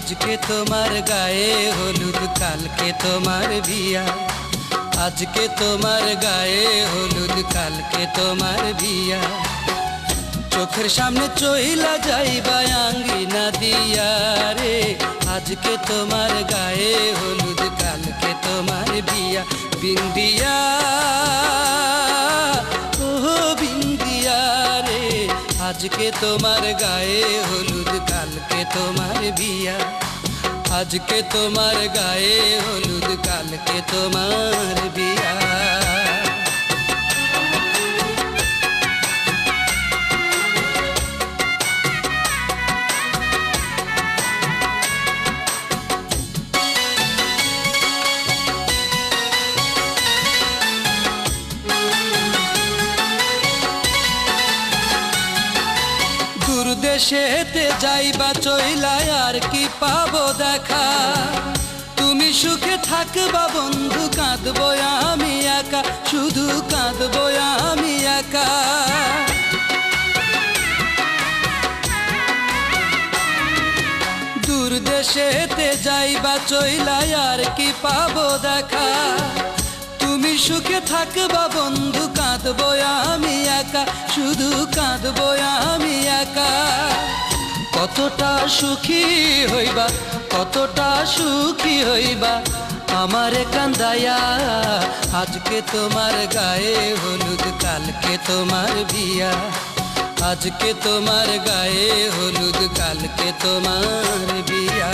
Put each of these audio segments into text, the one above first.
আজকে তোমার গায়ে হলুদ কালকে তোমার বিয়া, আজকে তোমার গায়ে হলুদ কালকে তোমার বিয়া। চোখের সামনে চইলা যাইবা আঙ্গিনা দিয়া রে, আজকে তোমার গায়ে হলুদ কালকে তোমার বিয়া। বিন্দিয়া ও বিন্দিয়া রে, আজকে তোমার গায়ে হলুদ কালকে তোমার বিয়া, আজকে তোমার গায়ে হলুদ কালকে তোমার বিয়া। দেশেতে যাইবা চইলা আর কি পাবো দেখা, তুমি সুখে থাকবা বন্ধু, কাঁদবো আমি একা, শুধু কাঁদবো আমি একা। দূর দেশেতে যাইবা চইলা আর কি পাবো দেখা, তুমি সুখে থাকবা বন্ধু, কাঁদবো আমি একা, শুধু কাঁদবো আমি একা। কতটা সুখী হইবা, কতটা সুখী হইবা আমারে কান্দায়া, আজকে তোমার গায়ে হলুদ কালকে তোমার বিয়া, আজকে তোমার গায়ে হলুদ কালকে তোমার বিয়া।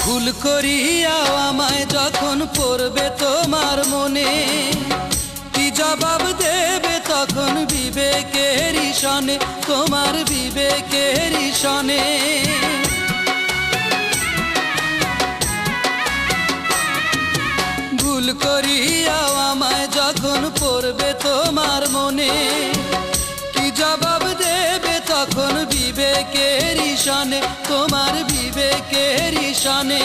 ভুল করিয়াও আমায় যখন পড়বে তোমার মনে, কি জবাব দেবে তখন বিবেকের সনে, তোমার বিবেকের সনে। ভুল করিয়াও আমায় যখন পড়বে তোমার মনে, কি জবাব দেবে তখন বিবেকের সনে, তোমার বিবেকের সনে।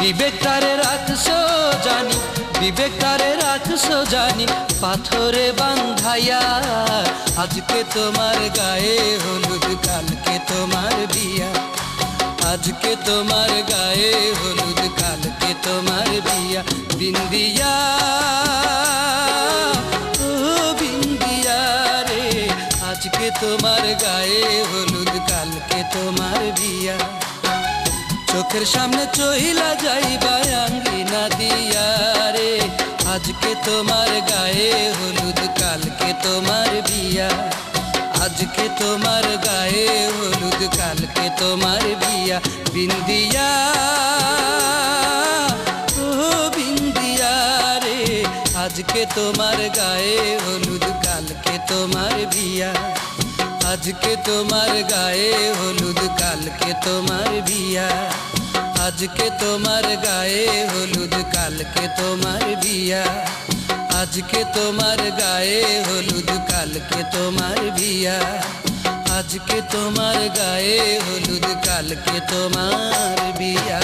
বিবেক তারে রাখছো জানি, বিবেক তারে রাখছো জানি পাথরে বান্ধাইয়া, আজকে তোমার গায়ে হলুদ কালকে তোমার বিয়া, আজকে তোমার গায়ে হলুদ কালকে তোমার বিয়া। বিন্দিয়া ও বিন্দিয়া রে, আজকে তোমার গায়ে হলুদ কালকে তোমার বিয়া। চোখের সামনে চইলা যাইবা আঙ্গিনা দিয়া রে, আজকে তোমার গায়ে হলুদ কালকে তোমার বিয়া, আজকে তোমার গায়ে হলুদ কালকে তোমার বিয়া। বিন্দিয়া ও বিন্দিয়া রে, আজকে তোমার গায়ে হলুদ কালকে তোমার বিয়া, আজকে তোমার গায়ে হলুদ কালকে তোমার বিয়া, আজকে তোমার গায়ে হলুদ কালকে তোমার বিয়া, আজকে তোমার গায়ে হলুদ কালকে তোমার বিয়া, আজকে তোমার গায়ে হলুদ কালকে তোমার বিয়া।